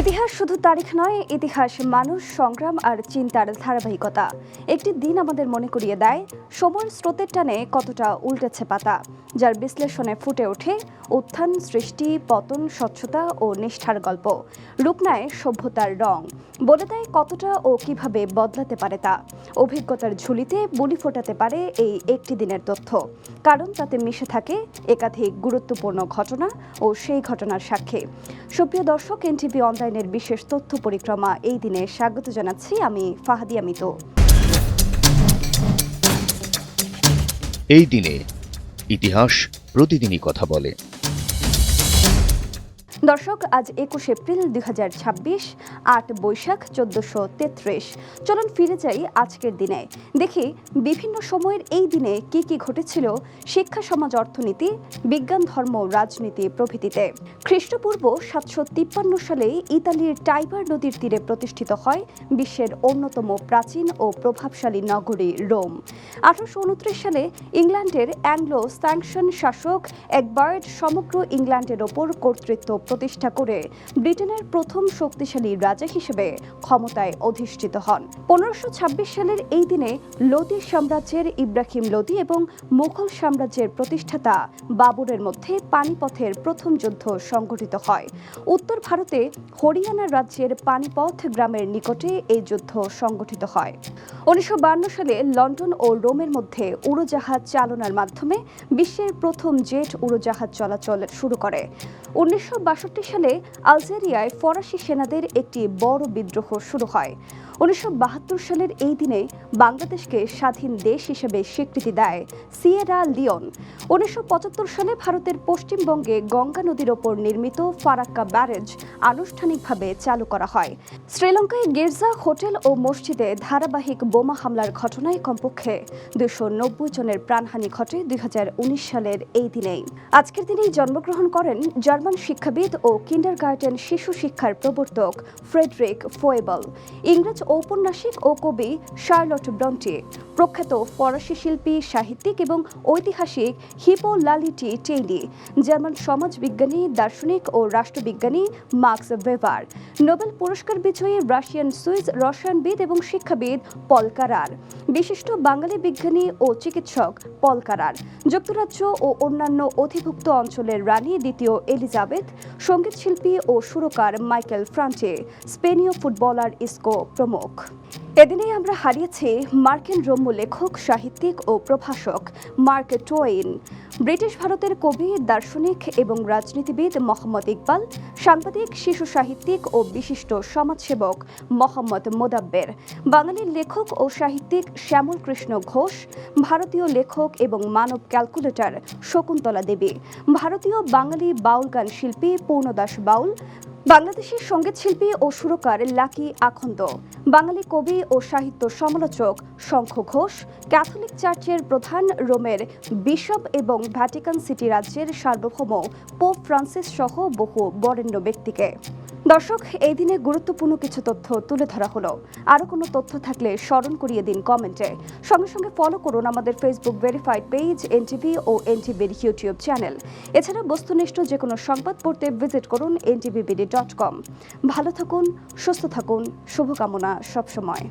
ইতিহাস শুধু তারিখ নয়, ইতিহাস মানুষ, সংগ্রাম আর চিন্তার ধারাবাহিকতা। একটি দিন আমাদের মনে করিয়ে দেয় সময়ের স্রোতের টানে কতটা উল্টেছে পাতা, যার বিশ্লেষণে ফুটে ওঠে উত্থান, সৃষ্টি, পতন, স্বচ্ছতা ও নিষ্ঠার গল্প। রূপ নেয় সভ্যতার রং, বলে দেয় কতটা ও কিভাবে বদলাতে পারে তা। অভিজ্ঞতার ঝুলিতে বুলি ফোটাতে পারে এই একটি দিনের তথ্য, কারণ তাতে মিশে থাকে একাধিক গুরুত্বপূর্ণ ঘটনা ও সেই ঘটনার সাক্ষী। সুপ্রিয় দর্শক, এনটিভি অনলাইনের বিশেষ তথ্য পরিক্রমা এই দিনে স্বাগত জানাচ্ছি আমি ফাহাদিয়া মিতু। এই দিনে ইতিহাস প্রতিদিনই কথা বলে। দর্শক, আজ ২১ এপ্রিল ২০২৬, ৮ বৈশাখ ১৪৩৩। চলুন ফিরে যাই আজকের দিনে, দেখি বিভিন্ন সময়ের এই দিনে কি কি ঘটেছিল শিক্ষা, সমাজ, অর্থনীতি, বিজ্ঞান, ধর্ম, রাজনীতি প্রভৃতিতে। খ্রিস্টপূর্ব ৭৫৩ সালে ইতালির টাইবার নদীর তীরে প্রতিষ্ঠিত হয় বিশ্বের অন্যতম প্রাচীন ও প্রভাবশালী নগরী রোম। ১৮২৯ সালে ইংল্যান্ডের অ্যাংলো স্যাংশন শাসক একবার্ড সমগ্র ইংল্যান্ডের ওপর কর্তৃত্ব প্রতিষ্ঠা করে ব্রিটেনের প্রথম শক্তিশালী রাজা হিসেবে ক্ষমতায় অধিষ্ঠিত হন। ১৫২৬ সালের এই দিনে লোদি সাম্রাজ্যের ইব্রাহিম লোদি এবং মুঘল সাম্রাজ্যের প্রতিষ্ঠাতা বাবরের মধ্যে পানিপথের প্রথম যুদ্ধ সংঘটিত হয়। উত্তর ভারতে হরিয়ানা রাজ্যের পানিপথ গ্রামের নিকটে এই যুদ্ধ সংঘটিত হয়। ১৯৫২ সালে লন্ডন ও রোমের মধ্যে উড়োজাহাজ চালনার মাধ্যমে বিশ্বের প্রথম জেট উড়োজাহাজ চলাচল শুরু করে। ১৯৬২ সালে আলজেরিয়ায় ফরাসি সেনাদের একটি বড় বিদ্রোহ শুরু হয়। ১৯৭২ সালের এই দিনে বাংলাদেশকে স্বাধীন দেশ হিসেবে স্বীকৃতি দেয় সিয়েরা লিওন। ১৯৭৫ সালে ভারতের পশ্চিমবঙ্গে গঙ্গা নদীর ওপর নির্মিত ফারাক্কা ব্যারেজ আনুষ্ঠানিকভাবে চালু করা হয়। শ্রীলঙ্কায় গির্জা, হোটেল ও মসজিদে ধারাবাহিক বোমা হামলার ঘটনায় কমপক্ষে ২৯০ জনের প্রাণহানি ঘটে ২০১৯ সালের এই দিনেই। আজকের দিনেই জন্মগ্রহণ করেন জার্মান শিক্ষাবিদ ও কিন্ডারগার্টেন শিশু শিক্ষার প্রবর্তক ফ্রেডরিক ফোয়েবল, ইংরেজ ঔপন্যাসিক ও কবি শার্লট ব্রন্টি, প্রখ্যাত ফরাসি শিল্পী, সাহিত্যিক এবং ঐতিহাসিক হিপোলাইটি টেইলি, জার্মান সমাজবিজ্ঞানী, দার্শনিক ও রাষ্ট্রবিজ্ঞানী মার্কস ওয়েবার, নোবেল পুরস্কার বিজয়ী রাশিয়ান সুইস রসায়নবিদ এবং শিক্ষাবিদ পল কারার, বিশিষ্ট বাঙালি বিজ্ঞানী ও চিকিৎসক পল কারার, যুক্তরাজ্য ও অন্যান্য অধিভুক্ত অঞ্চলের রানী দ্বিতীয় এলিজাবেথ, সঙ্গীতশিল্পী ও সুরকার মাইকেল ফ্রান্টে, স্পেনীয় ফুটবলার ইস্কো প্রমুখ। এদিনেই আমরা হারিয়েছি মার্কিন রম্য লেখক, সাহিত্যিক ও প্রভাষক মার্ক টোয়েইন, ব্রিটিশ ভারতের কবি, দার্শনিক এবং রাজনীতিবিদ মোহাম্মদ ইকবাল, সাংবাদিক, শিশু সাহিত্যিক ও বিশিষ্ট সমাজসেবক মোহাম্মদ মোদাব্বের, বাঙালির লেখক ও সাহিত্যিক শ্যামল কৃষ্ণ ঘোষ, ভারতীয় লেখক এবং মানব ক্যালকুলেটর শকুন্তলা দেবী, ভারতীয় বাঙালি বাউল গান শিল্পী পূর্ণদাস বাউল, বাংলাদেশের সঙ্গীতশিল্পী ও সুরকার লাকি আখন্দ, বাঙালি কবি ও সাহিত্য সমালোচক শঙ্খ ঘোষ, ক্যাথলিক চার্চের প্রধান, রোমের বিশপ এবং ভ্যাটিকান সিটি রাজ্যের সার্বভৌম পোপ ফ্রান্সিস সহ বহু বরেণ্য ব্যক্তিকে। দর্শক, এই দিনে গুরুত্বপূর্ণ কিছু তথ্য তুলে ধরা হলো। আরও কোনো তথ্য থাকলে স্মরণ করিয়ে দিন কমেন্টে। সঙ্গে সঙ্গে ফলো করুন আমাদের ফেসবুক ভেরিফাইড পেজ এনটিভি ও এনটিভির ইউটিউব চ্যানেল। এছাড়া বস্তুনিষ্ঠ যে কোনো সংবাদ পড়তে ভিজিট করুন ntvbd.com। ভালো থাকুন, সুস্থ থাকুন, শুভকামনা সবসময়।